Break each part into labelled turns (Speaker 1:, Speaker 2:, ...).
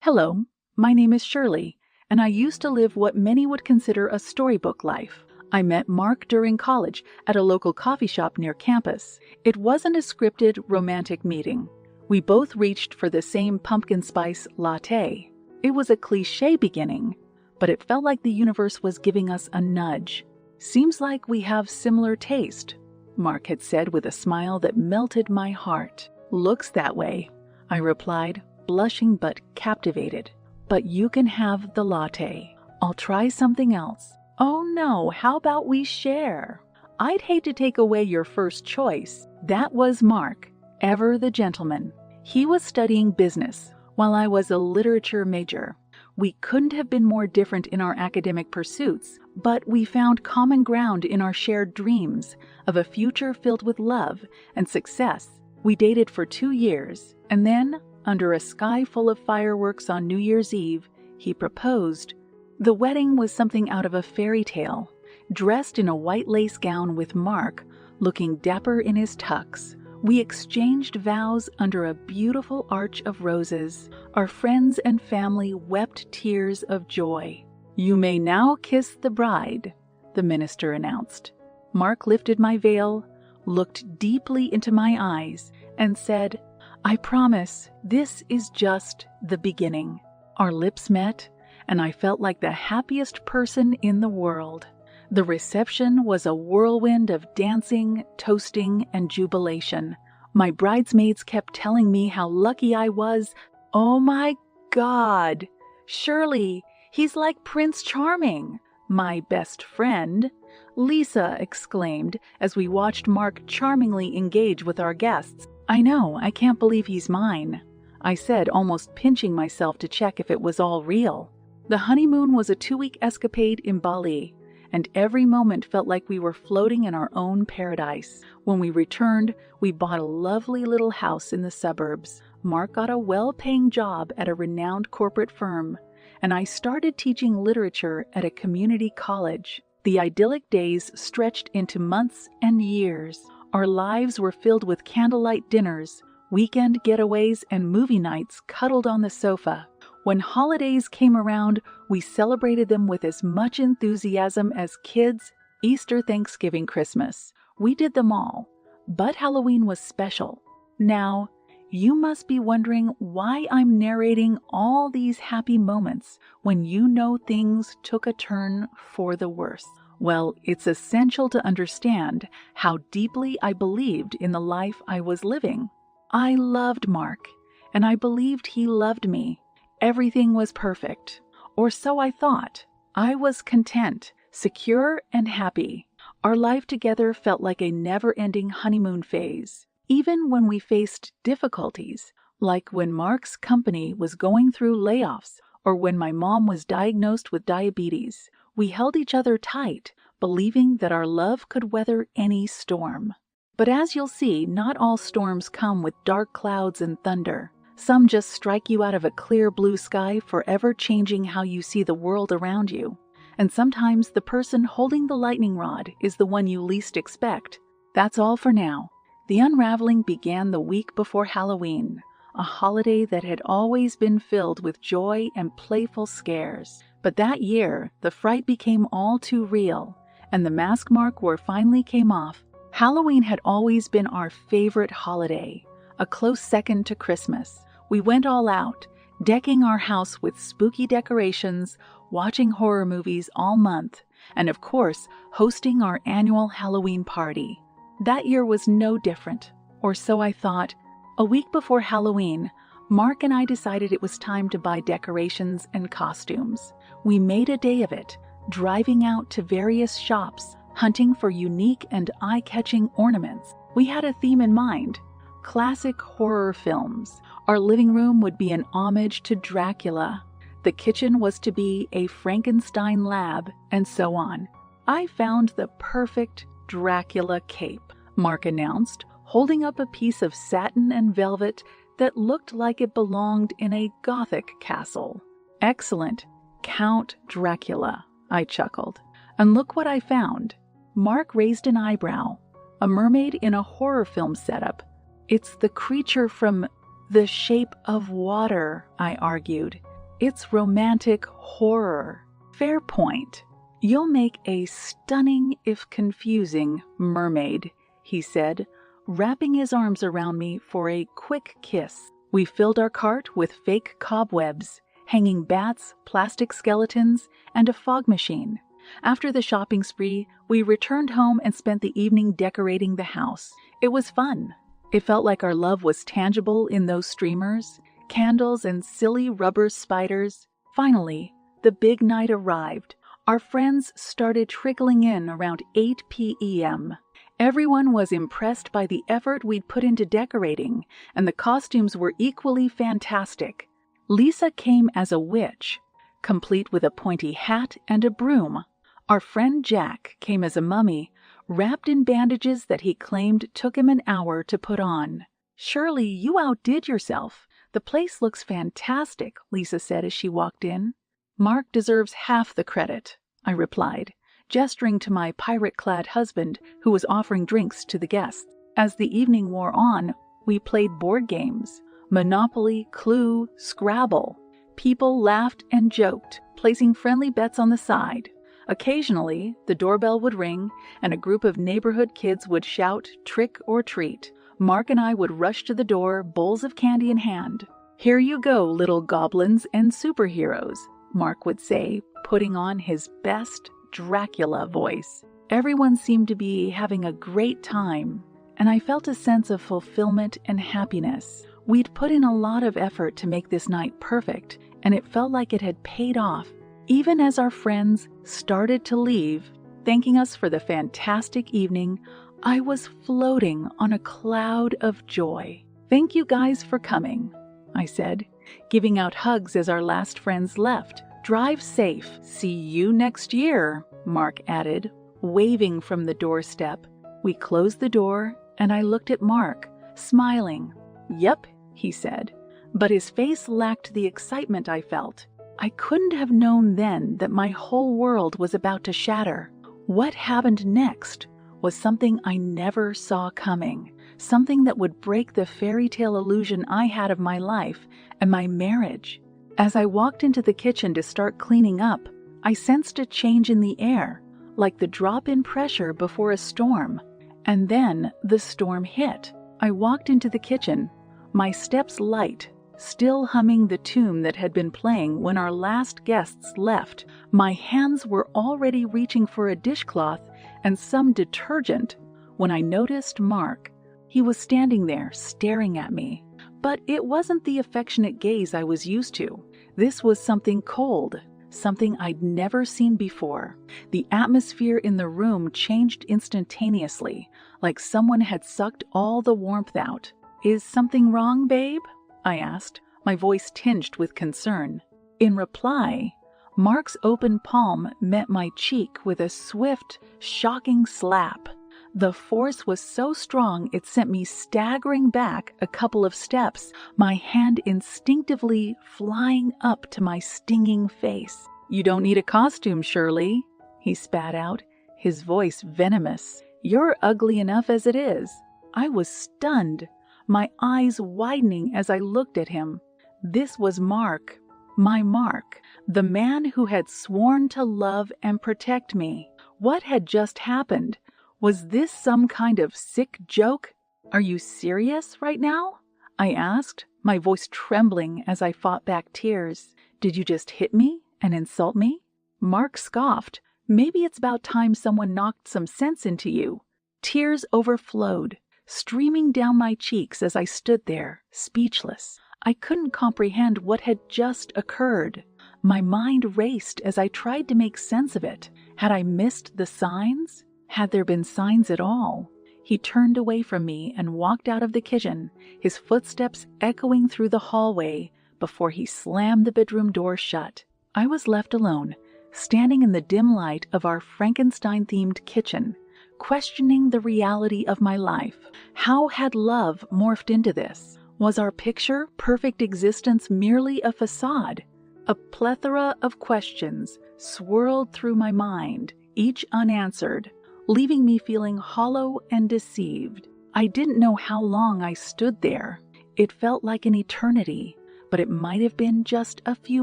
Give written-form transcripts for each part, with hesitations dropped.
Speaker 1: Hello, my name is Shirley, and I used to live what many would consider a storybook life. I met Mark during college at a local coffee shop near campus. It wasn't a scripted, romantic meeting. We both reached for the same pumpkin spice latte. It was a cliché beginning, but it felt like the universe was giving us a nudge. "Seems like we have similar taste," Mark had said with a smile that melted my heart. "Looks that way," I replied, blushing but captivated. "But you can have the latte. I'll try something else." "Oh no, how about we share?" "I'd hate to take away your first choice." That was Mark, ever the gentleman. He was studying business, while I was a literature major. We couldn't have been more different in our academic pursuits, but we found common ground in our shared dreams of a future filled with love and success. We dated for 2 years, and then, under a sky full of fireworks on New Year's Eve, he proposed. The wedding was something out of a fairy tale. Dressed in a white lace gown with Mark, looking dapper in his tux, we exchanged vows under a beautiful arch of roses. Our friends and family wept tears of joy. "You may now kiss the bride," the minister announced. Mark lifted my veil, looked deeply into my eyes, and said, "I promise this is just the beginning." Our lips met, and I felt like the happiest person in the world. The reception was a whirlwind of dancing, toasting, and jubilation. My bridesmaids kept telling me how lucky I was. "Oh my God, Shirley, he's like Prince Charming." My best friend, Lisa, exclaimed as we watched Mark charmingly engage with our guests. "I know, I can't believe he's mine," I said, almost pinching myself to check if it was all real. The honeymoon was a 2-week escapade in Bali, and every moment felt like we were floating in our own paradise. When we returned, we bought a lovely little house in the suburbs. Mark got a well-paying job at a renowned corporate firm, and I started teaching literature at a community college. The idyllic days stretched into months and years. Our lives were filled with candlelight dinners, weekend getaways, and movie nights cuddled on the sofa. When holidays came around, we celebrated them with as much enthusiasm as kids. Easter, Thanksgiving, Christmas. We did them all. But Halloween was special. Now, you must be wondering why I'm narrating all these happy moments when you know things took a turn for the worse. Well, it's essential to understand how deeply I believed in the life I was living. I loved Mark, and I believed he loved me. Everything was perfect, or so I thought. I was content, secure, and happy. Our life together felt like a never-ending honeymoon phase. Even when we faced difficulties, like when Mark's company was going through layoffs, or when my mom was diagnosed with diabetes, we held each other tight, believing that our love could weather any storm. But as you'll see, not all storms come with dark clouds and thunder. Some just strike you out of a clear blue sky, forever changing how you see the world around you. And sometimes the person holding the lightning rod is the one you least expect. That's all for now. The unraveling began the week before Halloween, a holiday that had always been filled with joy and playful scares. But that year, the fright became all too real, and the mask Mark wore finally came off. Halloween had always been our favorite holiday, a close second to Christmas. We went all out, decking our house with spooky decorations, watching horror movies all month, and of course, hosting our annual Halloween party. That year was no different, or so I thought. A week before Halloween, Mark and I decided it was time to buy decorations and costumes. We made a day of it, driving out to various shops, hunting for unique and eye-catching ornaments. We had a theme in mind: classic horror films. Our living room would be an homage to Dracula. The kitchen was to be a Frankenstein lab, and so on. "I found the perfect Dracula cape," Mark announced, holding up a piece of satin and velvet that looked like it belonged in a Gothic castle. "Excellent, Count Dracula," I chuckled. "And look what I found." Mark raised an eyebrow. "A mermaid in a horror film setup. It's the creature from The Shape of Water," I argued. It's romantic horror. Fair point. You'll make a stunning, if confusing, mermaid, he said, wrapping his arms around me for a quick kiss. We filled our cart with fake cobwebs, hanging bats, plastic skeletons, and a fog machine. After the shopping spree, we returned home and spent the evening decorating the house. It was fun. It felt like our love was tangible in those streamers, candles, and silly rubber spiders. Finally, the big night arrived. Our friends started trickling in around 8 p.m. Everyone was impressed by the effort we'd put into decorating, and the costumes were equally fantastic. Lisa came as a witch, complete with a pointy hat and a broom. Our friend Jack came as a mummy, wrapped in bandages that he claimed took him an hour to put on. "Shirley, you outdid yourself. The place looks fantastic," Lisa said as she walked in. "Mark deserves half the credit," I replied, gesturing to my pirate-clad husband who was offering drinks to the guests. As the evening wore on, we played board games. Monopoly, Clue, Scrabble. People laughed and joked, placing friendly bets on the side. Occasionally, the doorbell would ring, and a group of neighborhood kids would shout, "Trick or treat." Mark and I would rush to the door, bowls of candy in hand. "Here you go, little goblins and superheroes," Mark would say, putting on his best Dracula voice. Everyone seemed to be having a great time, and I felt a sense of fulfillment and happiness. We'd put in a lot of effort to make this night perfect, and it felt like it had paid off. Even as our friends started to leave, thanking us for the fantastic evening, I was floating on a cloud of joy. "Thank you guys for coming," I said, giving out hugs as our last friends left. "Drive safe. See you next year," Mark added, waving from the doorstep. We closed the door, and I looked at Mark, smiling. "Yep," he said, but his face lacked the excitement I felt. I couldn't have known then that my whole world was about to shatter. What happened next was something I never saw coming, something that would break the fairy tale illusion I had of my life and my marriage. As I walked into the kitchen to start cleaning up, I sensed a change in the air, like the drop in pressure before a storm. And then the storm hit. I walked into the kitchen, my steps light, still humming the tune that had been playing when our last guests left. My hands were already reaching for a dishcloth and some detergent when I noticed Mark. He was standing there, staring at me. But it wasn't the affectionate gaze I was used to. This was something cold, something I'd never seen before. The atmosphere in the room changed instantaneously, like someone had sucked all the warmth out. "Is something wrong, babe?" I asked, my voice tinged with concern. In reply, Mark's open palm met my cheek with a swift, shocking slap. The force was so strong it sent me staggering back a couple of steps, my hand instinctively flying up to my stinging face. "You don't need a costume, Shirley," he spat out, his voice venomous. "You're ugly enough as it is." I was stunned, my eyes widening as I looked at him. This was Mark, my Mark, the man who had sworn to love and protect me. What had just happened? Was this some kind of sick joke? "Are you serious right now?" I asked, my voice trembling as I fought back tears. "Did you just hit me and insult me?" Mark scoffed. "Maybe it's about time someone knocked some sense into you." Tears overflowed, streaming down my cheeks as I stood there, speechless. I couldn't comprehend what had just occurred. My mind raced as I tried to make sense of it. Had I missed the signs? Had there been signs at all? He turned away from me and walked out of the kitchen, his footsteps echoing through the hallway before he slammed the bedroom door shut. I was left alone, standing in the dim light of our Frankenstein-themed kitchen, questioning the reality of my life. How had love morphed into this? Was our picture-perfect existence merely a facade? A plethora of questions swirled through my mind, each unanswered, leaving me feeling hollow and deceived. I didn't know how long I stood there. It felt like an eternity, but it might have been just a few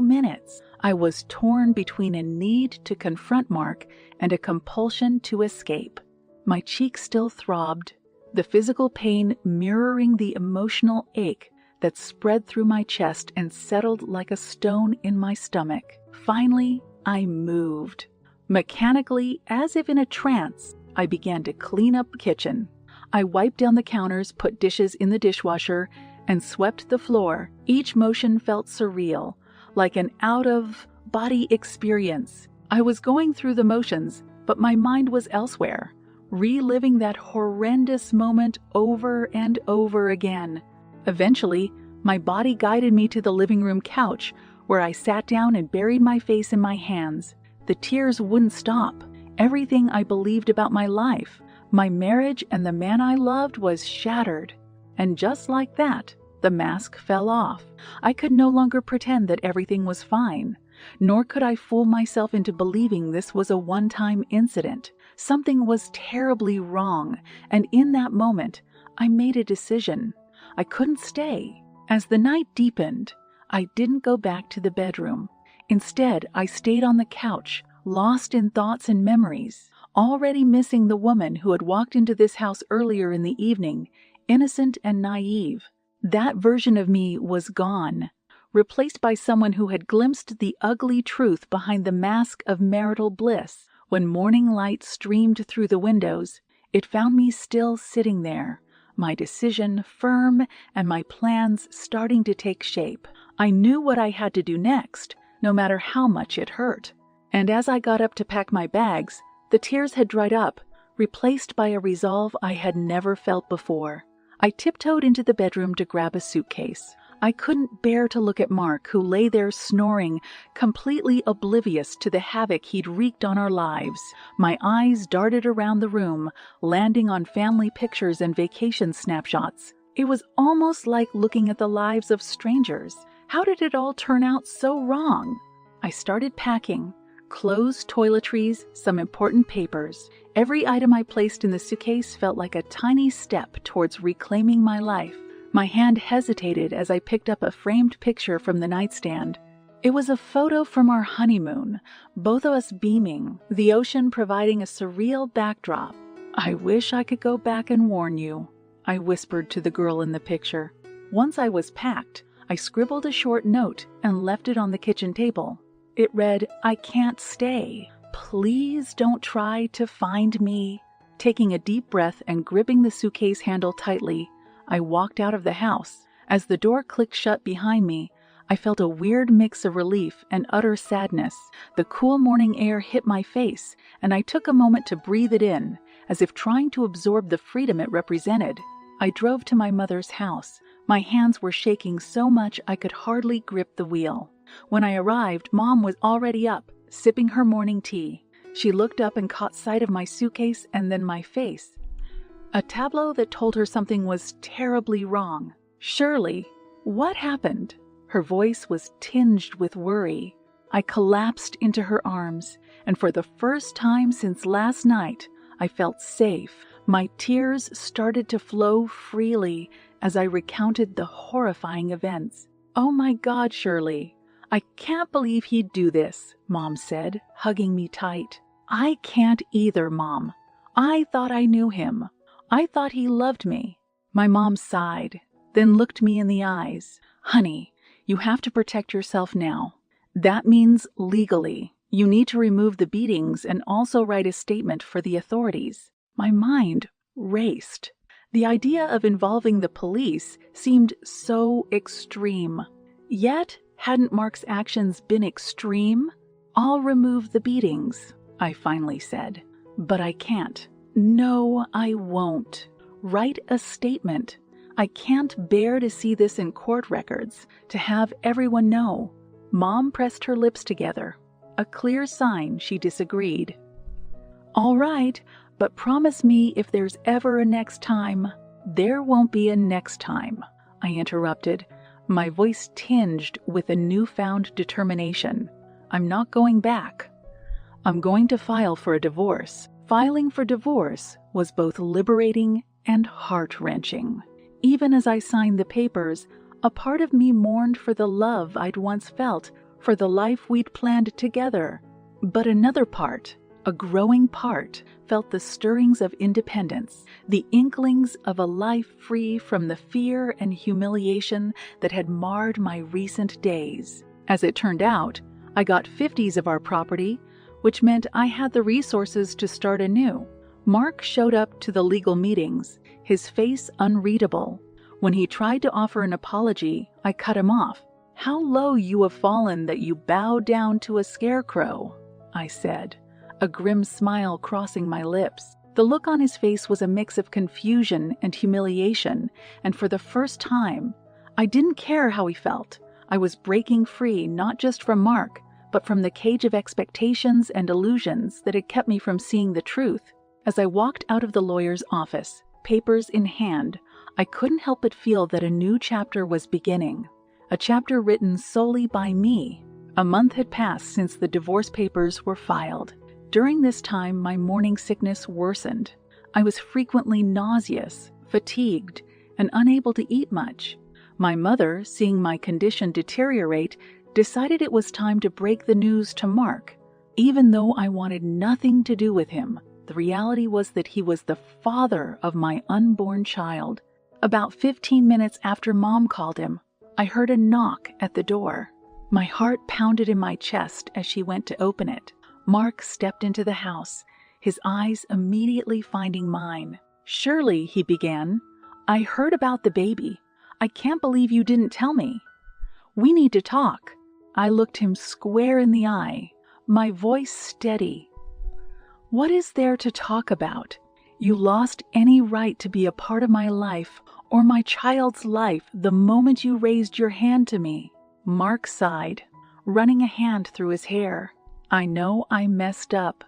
Speaker 1: minutes. I was torn between a need to confront Mark and a compulsion to escape. My cheek still throbbed, the physical pain mirroring the emotional ache that spread through my chest and settled like a stone in my stomach. Finally, I moved. Mechanically, as if in a trance, I began to clean up the kitchen. I wiped down the counters, put dishes in the dishwasher, and swept the floor. Each motion felt surreal, like an out-of-body experience. I was going through the motions, but my mind was elsewhere, reliving that horrendous moment over and over again. Eventually, my body guided me to the living room couch, where I sat down and buried my face in my hands. The tears wouldn't stop. Everything I believed about my life, my marriage, and the man I loved was shattered. And just like that, the mask fell off. I could no longer pretend that everything was fine, nor could I fool myself into believing this was a one-time incident. Something was terribly wrong, and in that moment, I made a decision. I couldn't stay. As the night deepened, I didn't go back to the bedroom. Instead, I stayed on the couch, lost in thoughts and memories, already missing the woman who had walked into this house earlier in the evening, innocent and naive. That version of me was gone, replaced by someone who had glimpsed the ugly truth behind the mask of marital bliss. When morning light streamed through the windows, it found me still sitting there, my decision firm and my plans starting to take shape. I knew what I had to do next, no matter how much it hurt. And as I got up to pack my bags, the tears had dried up, replaced by a resolve I had never felt before. I tiptoed into the bedroom to grab a suitcase. I couldn't bear to look at Mark, who lay there snoring, completely oblivious to the havoc he'd wreaked on our lives. My eyes darted around the room, landing on family pictures and vacation snapshots. It was almost like looking at the lives of strangers. How did it all turn out so wrong? I started packing. Clothes, toiletries, some important papers. Every item I placed in the suitcase felt like a tiny step towards reclaiming my life. My hand hesitated as I picked up a framed picture from the nightstand. It was a photo from our honeymoon, both of us beaming, the ocean providing a surreal backdrop. "I wish I could go back and warn you," I whispered to the girl in the picture. Once I was packed, I scribbled a short note and left it on the kitchen table. It read, "I can't stay. Please don't try to find me." Taking a deep breath and gripping the suitcase handle tightly, I walked out of the house. As the door clicked shut behind me, I felt a weird mix of relief and utter sadness. The cool morning air hit my face, and I took a moment to breathe it in, as if trying to absorb the freedom it represented. I drove to my mother's house. My hands were shaking so much I could hardly grip the wheel. When I arrived, Mom was already up, sipping her morning tea. She looked up and caught sight of my suitcase and then my face. A tableau that told her something was terribly wrong. "Shirley, what happened?" Her voice was tinged with worry. I collapsed into her arms, and for the first time since last night, I felt safe. My tears started to flow freely as I recounted the horrifying events. "Oh my God, Shirley, I can't believe he'd do this," Mom said, hugging me tight. "I can't either, Mom. I thought I knew him. I thought he loved me." My mom sighed, then looked me in the eyes. "Honey, you have to protect yourself now. That means legally. You need to remove the beatings and also write a statement for the authorities." My mind raced. The idea of involving the police seemed so extreme. Yet, hadn't Mark's actions been extreme? "I'll remove the beatings," I finally said. "But I can't." "No, I won't. Write a statement. I can't bear to see this in court records, to have everyone know." Mom pressed her lips together, a clear sign she disagreed. "All right, but promise me if there's ever a next time." "There won't be a next time," I interrupted, my voice tinged with a newfound determination. "I'm not going back. I'm going to file for a divorce." Filing for divorce was both liberating and heart-wrenching. Even as I signed the papers, A part of me mourned for the love I'd once felt, for the life we'd planned together. But another part, a growing part, felt the stirrings of independence, the inklings of a life free from the fear and humiliation that had marred my recent days. As it turned out, I got 50s of our property, which meant I had the resources to start anew. Mark showed up to the legal meetings, his face unreadable. When he tried to offer an apology, I cut him off. "How low you have fallen that you bow down to a scarecrow," I said, a grim smile crossing my lips. The look on his face was a mix of confusion and humiliation, and for the first time, I didn't care how he felt. I was breaking free not just from Mark, but from the cage of expectations and illusions that had kept me from seeing the truth. As I walked out of the lawyer's office, papers in hand, I couldn't help but feel that a new chapter was beginning. A chapter written solely by me. A month had passed since the divorce papers were filed. During this time, my morning sickness worsened. I was frequently nauseous, fatigued, and unable to eat much. My mother, seeing my condition deteriorate, decided it was time to break the news to Mark. Even though I wanted nothing to do with him, the reality was that he was the father of my unborn child. About 15 minutes after Mom called him, I heard a knock at the door. My heart pounded in my chest as she went to open it. Mark stepped into the house, his eyes immediately finding mine. "Shirley," he began, "I heard about the baby. I can't believe you didn't tell me. We need to talk." I looked him square in the eye, my voice steady. "What is there to talk about? You lost any right to be a part of my life or my child's life the moment you raised your hand to me." Mark sighed, running a hand through his hair. "I know I messed up.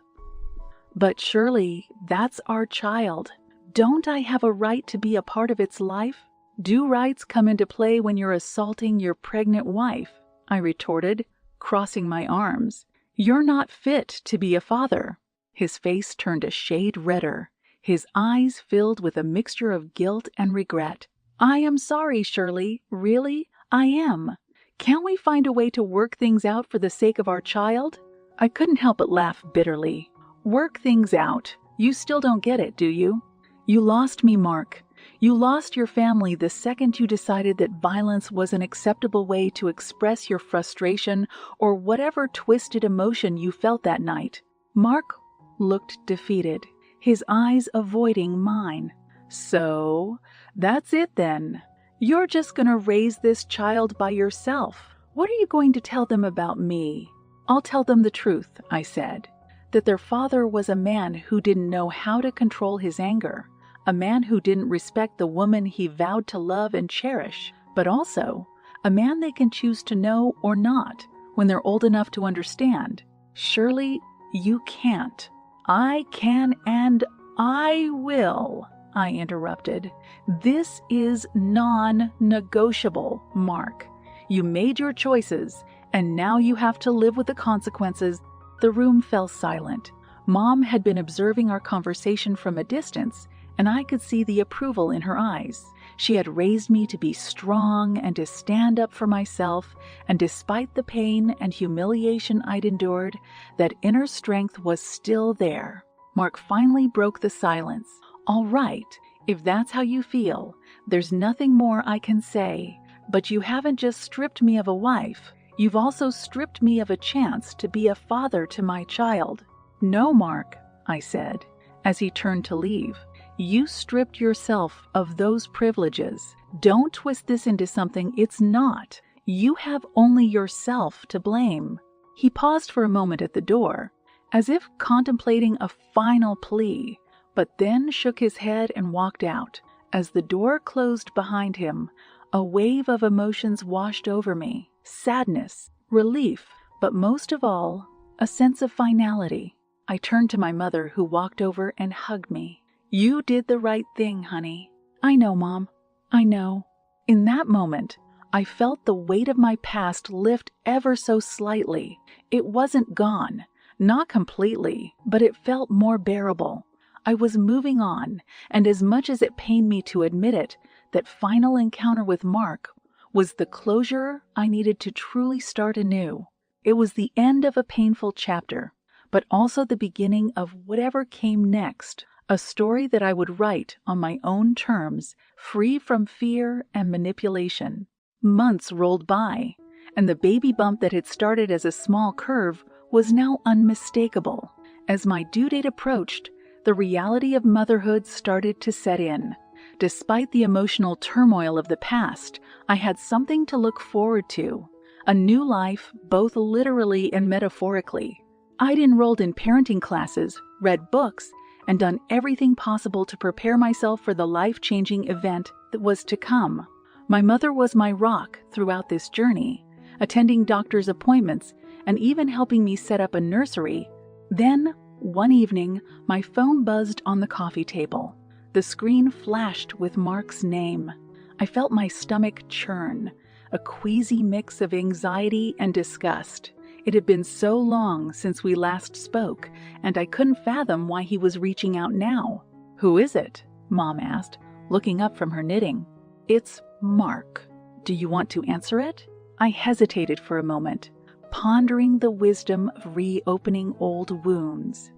Speaker 1: But Shirley, that's our child. Don't I have a right to be a part of its life? Do rights come into play when you're assaulting your pregnant wife?" I retorted, crossing my arms. "You're not fit to be a father." His face turned a shade redder. His eyes filled with a mixture of guilt and regret. "I am sorry, Shirley. Really, I am. Can't we find a way to work things out for the sake of our child?" I couldn't help but laugh bitterly. "Work things out? You still don't get it, do you? You lost me, Mark. You lost your family the second you decided that violence was an acceptable way to express your frustration or whatever twisted emotion you felt that night." Mark looked defeated, his eyes avoiding mine. "So, that's it then. You're just going to raise this child by yourself. What are you going to tell them about me?" "I'll tell them the truth," I said, "that their father was a man who didn't know how to control his anger, a man who didn't respect the woman he vowed to love and cherish, but also a man they can choose to know or not when they're old enough to understand." "Surely you can't." "I can and I will," I interrupted. "This is non-negotiable, Mark. You made your choices, and now you have to live with the consequences." The room fell silent. Mom had been observing our conversation from a distance, and I could see the approval in her eyes. She had raised me to be strong and to stand up for myself, and despite the pain and humiliation I'd endured, that inner strength was still there. Mark finally broke the silence. "All right, if that's how you feel, there's nothing more I can say. But you haven't just stripped me of a wife. You've also stripped me of a chance to be a father to my child." "No, Mark," I said, as he turned to leave. "You stripped yourself of those privileges. Don't twist this into something it's not. You have only yourself to blame." He paused for a moment at the door, as if contemplating a final plea, but then shook his head and walked out. As the door closed behind him, a wave of emotions washed over me. Sadness, relief, but most of all, a sense of finality. I turned to my mother, who walked over and hugged me. "You did the right thing, honey." "I know, Mom. I know." In that moment, I felt the weight of my past lift ever so slightly. It wasn't gone, not completely, but it felt more bearable. I was moving on, and as much as it pained me to admit it, that final encounter with Mark was the closure I needed to truly start anew. It was the end of a painful chapter, but also the beginning of whatever came next, a story that I would write on my own terms, free from fear and manipulation. Months rolled by, and the baby bump that had started as a small curve was now unmistakable. As my due date approached, the reality of motherhood started to set in. Despite the emotional turmoil of the past, I had something to look forward to, a new life both literally and metaphorically. I'd enrolled in parenting classes, read books, and done everything possible to prepare myself for the life-changing event that was to come. My mother was my rock throughout this journey, attending doctor's appointments and even helping me set up a nursery. Then, one evening, my phone buzzed on the coffee table. The screen flashed with Mark's name. I felt my stomach churn, a queasy mix of anxiety and disgust. It had been so long since we last spoke, and I couldn't fathom why he was reaching out now. "Who is it?" Mom asked, looking up from her knitting. "It's Mark. Do you want to answer it?" I hesitated for a moment, pondering the wisdom of reopening old wounds.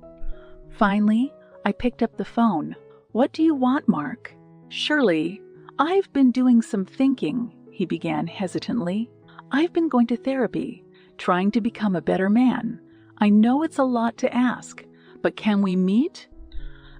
Speaker 1: Finally, I picked up the phone. "What do you want, Mark?" "Shirley, I've been doing some thinking," he began hesitantly. "I've been going to therapy, trying to become a better man. I know it's a lot to ask, but can we meet?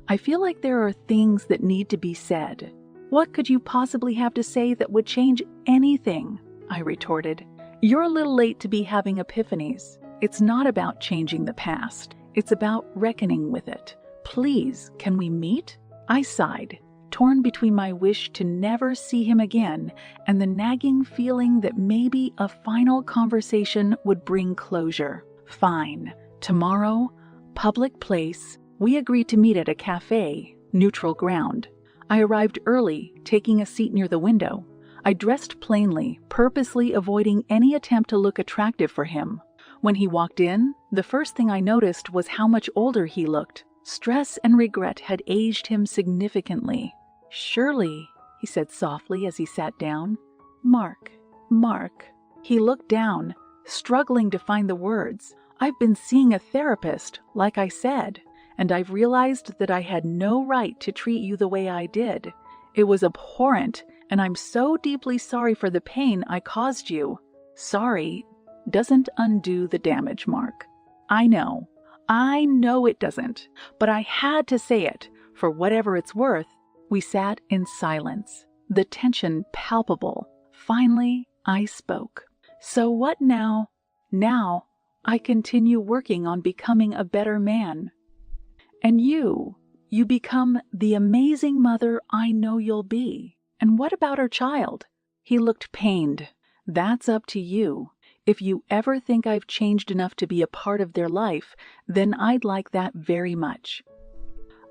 Speaker 1: I feel like there are things that need to be said." "What could you possibly have to say that would change anything?" I retorted. "You're a little late to be having epiphanies. It's not about changing the past. It's about reckoning with it. Please, can we meet?" I sighed, torn between my wish to never see him again and the nagging feeling that maybe a final conversation would bring closure. "Fine. Tomorrow, public place." We agreed to meet at a cafe, neutral ground. I arrived early, taking a seat near the window. I dressed plainly, purposely avoiding any attempt to look attractive for him. When he walked in, the first thing I noticed was how much older he looked. Stress and regret had aged him significantly. "Shirley," he said softly as he sat down. Mark. He looked down, struggling to find the words. "I've been seeing a therapist, like I said, and I've realized that I had no right to treat you the way I did. It was abhorrent, and I'm so deeply sorry for the pain I caused you." Sorry doesn't undo the damage, Mark. I know it doesn't, but I had to say it, for whatever it's worth. We sat in silence, the tension palpable. Finally, I spoke. "So what now?" "Now, I continue working on becoming a better man." "And you become the amazing mother I know you'll be. And what about our child?" He looked pained. "That's up to you. If you ever think I've changed enough to be a part of their life, then I'd like that very much.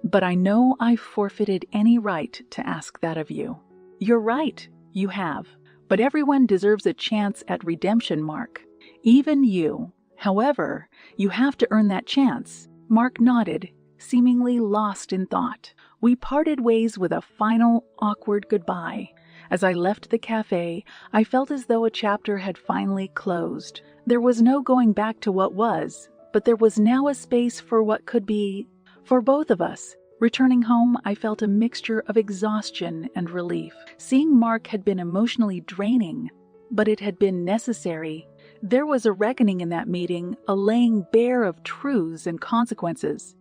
Speaker 1: But I know I've forfeited any right to ask that of you." "You're right, you have. But everyone deserves a chance at redemption, Mark. Even you. However, you have to earn that chance." Mark nodded, seemingly lost in thought. We parted ways with a final, awkward goodbye. As I left the cafe, I felt as though a chapter had finally closed. There was no going back to what was, but there was now a space for what could be, for both of us. Returning home, I felt a mixture of exhaustion and relief. Seeing Mark had been emotionally draining, but it had been necessary. There was a reckoning in that meeting, a laying bare of truths and consequences.